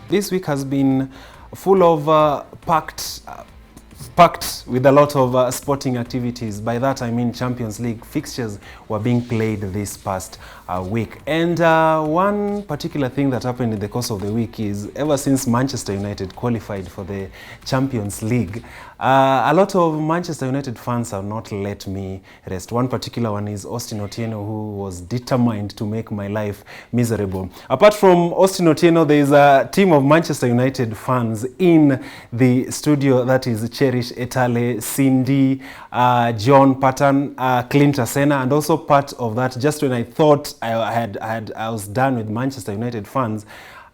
This week has been full of packed with a lot of sporting activities. By that I mean Champions League fixtures were being played this past week. And one particular thing that happened in the course of the week is ever since Manchester United qualified for the Champions League, a lot of Manchester United fans have not let me rest. One particular one is Austin Otieno, who was determined to make my life miserable. Apart from Austin Otieno, there is a team of Manchester United fans in the studio, that is Cherish Etale, Cindy, John Patton, Clint Asena, and also part of that, just when I thought I was done with Manchester United fans,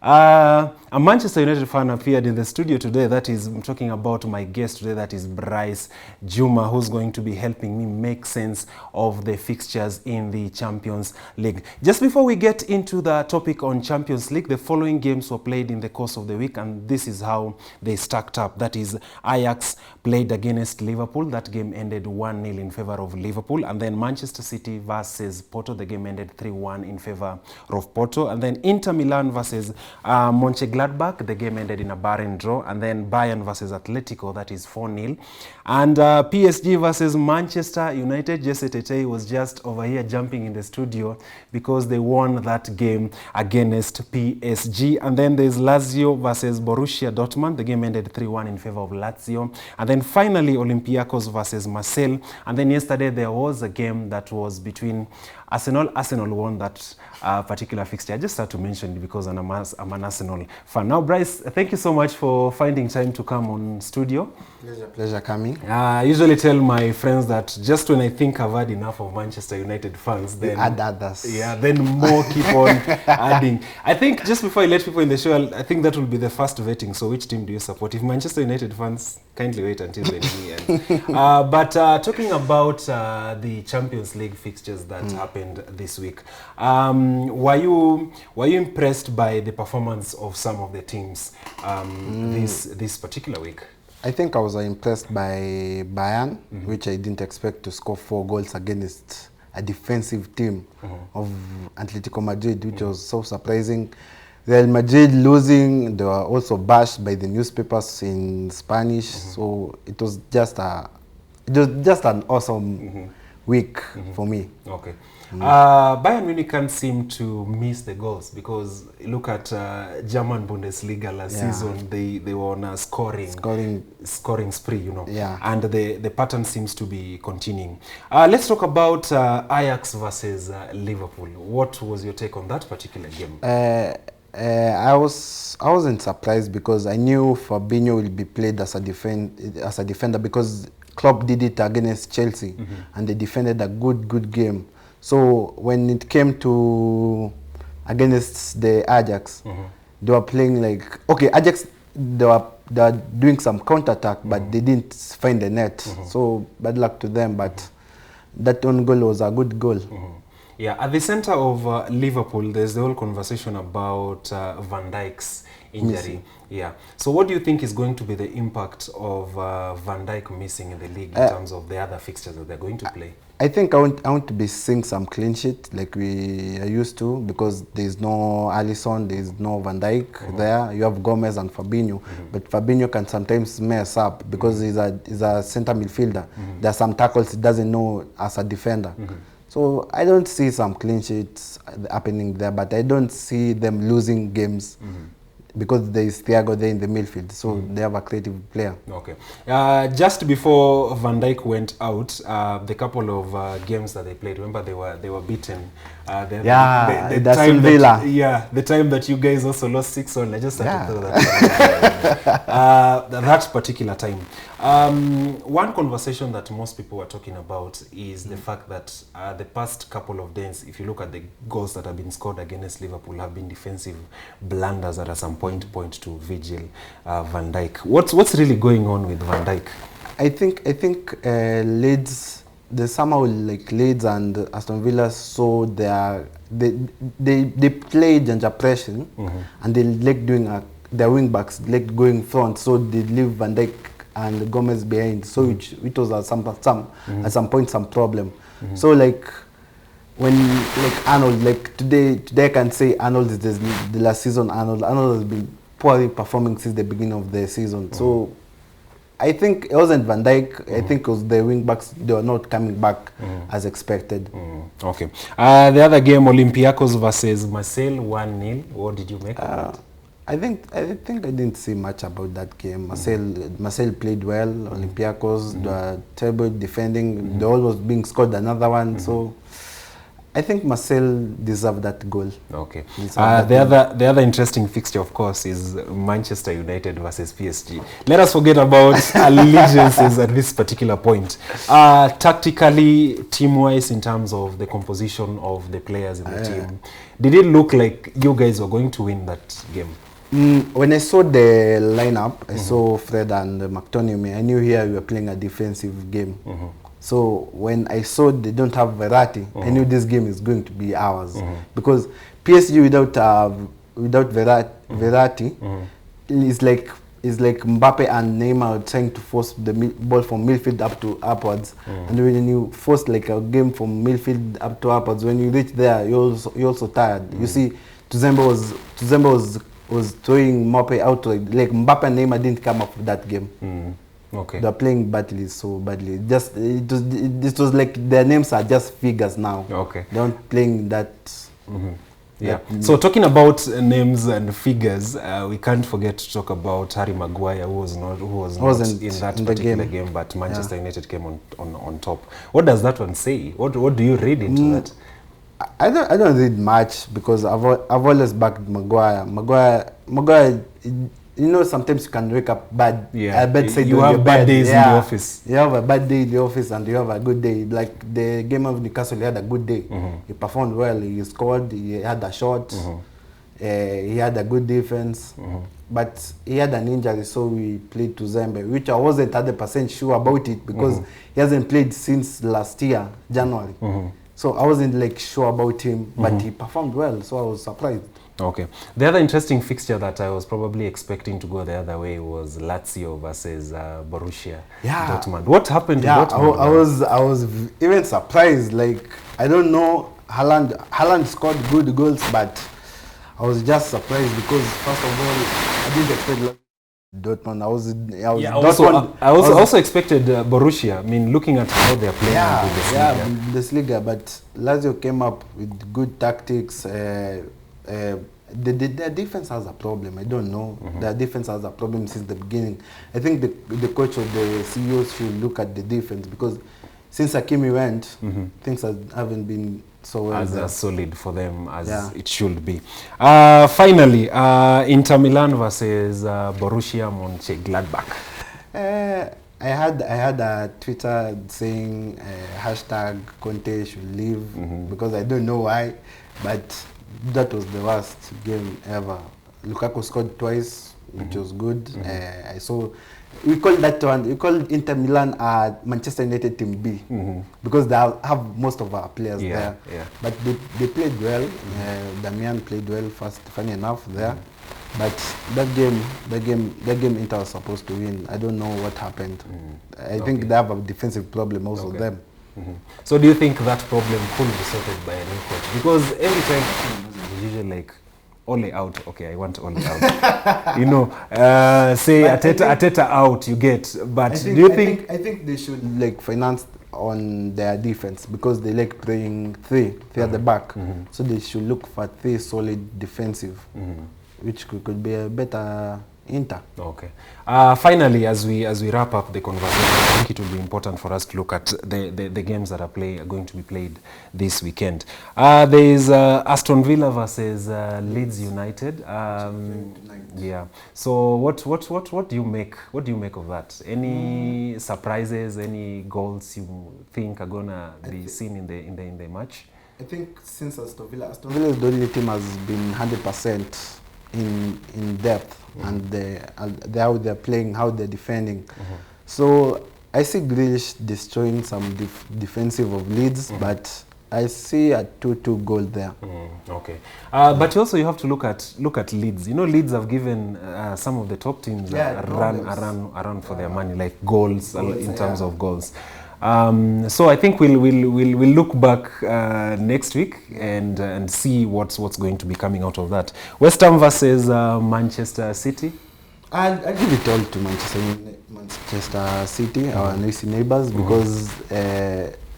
a Manchester United fan appeared in the studio today. That is, I'm talking about my guest today, that is Bryce Juma, who's going to be helping me make sense of the fixtures in the Champions League. Just before we get into the topic on Champions League, the following games were played in the course of the week, and this is how they stacked up. That is, Ajax played against Liverpool. That game ended 1-0 in favor of Liverpool. And then Manchester City versus Porto, the game ended 3-1 in favor of Porto. And then Inter Milan versus Mönchengladbach, the game ended in a barren draw. And then Bayern versus Atletico, that is 4-0. And PSG versus Manchester United, Jesse Tete was just over here jumping in the studio because they won that game against PSG. And then there's Lazio versus Borussia Dortmund, the game ended 3-1 in favor of Lazio. And then finally Olympiacos versus Marseille. And then yesterday there was a game that was between Arsenal. Arsenal won that particular fixture. I just had to mention it because I'm an Arsenal fan. Now, Bryce, thank you so much for finding time to come on studio. Pleasure coming. I usually tell my friends that just when I think I've had enough of Manchester United fans, then add others. Yeah, then more keep on adding. I think just before I let people in the show, I think that will be the first vetting. So which team do you support? If Manchester United fans, kindly wait until the new end. But talking about the Champions League fixtures that happened this week, were you impressed by the performance of some of the teams this particular week? I think I was impressed by Bayern, which I didn't expect to score 4 goals against a defensive team of Atletico Madrid, which was so surprising. Real Madrid losing, they were also bashed by the newspapers in Spanish, so it was just an awesome week for me. Okay. Bayern Munich can't seem to miss the goals because look at German Bundesliga last season. They were on a scoring spree, you know. Yeah. And the pattern seems to be continuing. Let's talk about Ajax versus Liverpool. What was your take on that particular game? I wasn't surprised because I knew Fabinho will be played as a defender because Klopp did it against Chelsea and they defended a good game. So when it came to against the Ajax, they were playing like, okay, Ajax, they were doing some counter-attack, but they didn't find the net. So bad luck to them, but that own goal was a good goal. Yeah, at the center of Liverpool, there's the whole conversation about Van Dijk's injury. Yeah. So what do you think is going to be the impact of Van Dijk missing in the league in terms of the other fixtures that they're going to play? I think I want to be seeing some clean sheet like we are used to because there's no Alisson, there's no Van Dijk there. You have Gomez and Fabinho, but Fabinho can sometimes mess up because he's a center midfielder. There are some tackles he doesn't know as a defender. So I don't see some clean sheets happening there, but I don't see them losing games because there is Thiago there in the midfield, so they have a creative player. Okay. Just before Van Dijk went out, the couple of games that they played, remember they were beaten. The time Villa. The time that you guys also lost 6-1. I just had to throw that. That particular time. One conversation that most people were talking about is the fact that the past couple of days, if you look at the goals that have been scored against Liverpool, have been defensive blunders that at some point to Virgil Van Dijk. What's really going on with Van Dijk? I think Leeds. They somehow like Leeds and Aston Villa, so they played under pressure and they like doing their wing backs like going front, so they leave Van Dijk and Gomez behind. So it was at some point some problem. So like when like Arnold, like today I can say Arnold is the last season. Arnold has been poorly performing since the beginning of the season. So I think it wasn't Van Dijk. I think it was the wing backs. They were not coming back as expected. Okay. The other game, Olympiacos versus Marseille, 1-0. What did you make of that? I think I didn't see much about that game. Marseille played well. Olympiacos, they were terrible defending. They always being scored another one. So I think Marseille deserved that goal. Okay. The other interesting fixture, of course, is Manchester United versus PSG. Let us forget about allegiances at this particular point. Tactically, team-wise, in terms of the composition of the players in the team, did it look like you guys were going to win that game? When I saw the lineup, I saw Fred and McTominay. I knew here we were playing a defensive game. So when I saw they don't have Verratti, I knew this game is going to be ours. Because PSG without Verratti is like Mbappe and Neymar trying to force the ball from midfield upwards. And when you force like a game from midfield up to upwards, when you reach there, you're also tired. You see, Tuzembe was throwing Mbappe out, like Mbappe and Neymar didn't come up with that game. Okay. They're playing badly, so badly. It was like their names are just figures now. Okay. They're not playing that. Yeah. So talking about names and figures, we can't forget to talk about Harry Maguire, who was not in that particular game, but Manchester United came on top. What does that one say? What do you read into that? I don't read much because I've always backed Maguire. Maguire. You know, sometimes you can wake up bad. Yeah. You have bad days in the office. You have a bad day in the office and you have a good day. Like the game of Newcastle, he had a good day. He performed well. He scored. He had a shot. He had a good defense. But he had an injury, so we played Tuzembe, which I wasn't 100% sure about it because he hasn't played since last year, January. So I wasn't like sure about him, but he performed well, so I was surprised. Okay. The other interesting fixture that I was probably expecting to go the other way was Lazio versus Borussia Dortmund. What happened to Dortmund? I was even surprised. Like, I don't know, Haaland scored good goals, but I was just surprised because first of all, I didn't expect Dortmund. I also expected Borussia. I mean, looking at how they're playing in the Bundesliga, but Lazio came up with good tactics. Their defense has a problem. I don't know. Their defense has a problem since the beginning. I think the coach or the CEOs should look at the defense because since Hakimi went, things haven't been so well. As solid for them as it should be. Finally, Inter Milan versus Borussia Mönchengladbach. I had a Twitter saying hashtag Conte should leave because I don't know why, but that was the worst game ever. Lukaku scored twice, which was good. I saw. We call that one. We call Inter Milan Manchester United Team B because they have most of our players there. Yeah. But they played well. Damian played well. Funny enough there. But that game Inter was supposed to win. I don't know what happened. I think they have a defensive problem also them. So do you think that problem could be sorted by a new coach? Because every time it's usually like Ole out. Okay, I want Ole out. You know, say Ateta out, you get. But do you think? I think they should like finance on their defense because they like playing three at the back. So they should look for three solid defensive, which could be a better Inter. Okay. Finally, as we wrap up the conversation, I think it will be important for us to look at the games that are going to be played this weekend. There is Aston Villa versus Leeds United. Yeah. So what do you make? What do you make of that? Any surprises? Any goals you think are gonna be seen in the match? I think since Aston Villa is the only team has been 100% in depth and how they're playing, how they're defending. So I see Grealish destroying some defensive of Leeds, but I see a 2-2 goal there. Okay, but also you have to look at Leeds. You know, Leeds have given some of the top teams a run for their money, like goals in terms of goals. So I think we'll look back next week and see what's going to be coming out of that. West Ham versus Manchester City. I'll give it all to Manchester City, our nice neighbors, because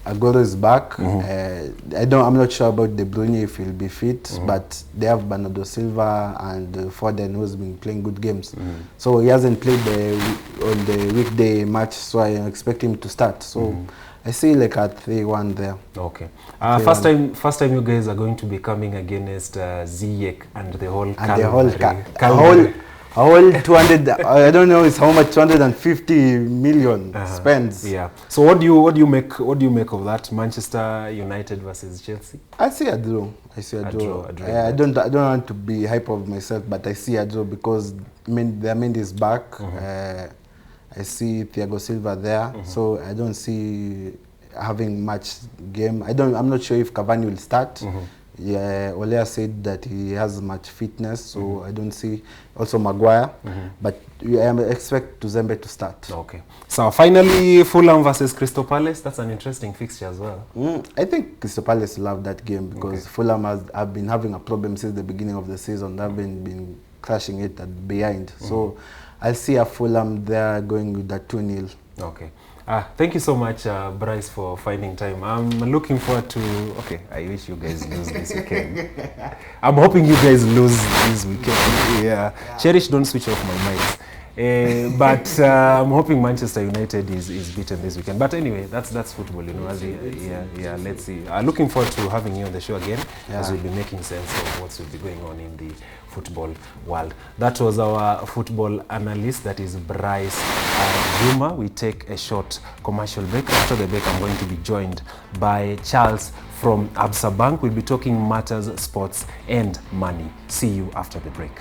Aguero is back. I'm not sure about De Bruyne if he'll be fit, but they have Bernardo Silva and Foden, who's been playing good games. So he hasn't played on the weekday match, so I expect him to start. So I see like a 3-1 there. Okay. First time you guys are going to be coming against Ziyech and the whole whole 200, I don't know, it's how much, 250 million spends. Yeah. So what do you make of that, Manchester United versus Chelsea? I see a draw. I don't want to be hype of myself, but I see a draw because Mendy is back. I see Thiago Silva there, so I don't see having much game. I'm not sure if Cavani will start. Yeah, Olea said that he has much fitness, so I don't see also Maguire, but I expect Tuzembe to start. Okay. So finally, Fulham versus Crystal Palace. That's an interesting fixture as well. I think Crystal Palace love that game because Fulham have been having a problem since the beginning of the season. They've been crashing it behind. So I'll see a Fulham there going with that 2-0. Okay. Thank you so much, Bryce, for finding time. I'm looking forward to... Okay, I wish you guys lose this weekend. I'm hoping you guys lose this weekend. Yeah. Cherish, don't switch off my mics. But I'm hoping Manchester United is beaten this weekend. But anyway, that's football, you know. Let's see. Looking forward to having you on the show again, as we'll be making sense of what's will be going on in the football world. That was our football analyst, that is Bryce Juma. We take a short commercial break. After the break, I'm going to be joined by Charles from Absa Bank. We'll be talking matters, sports and money. See you after the break.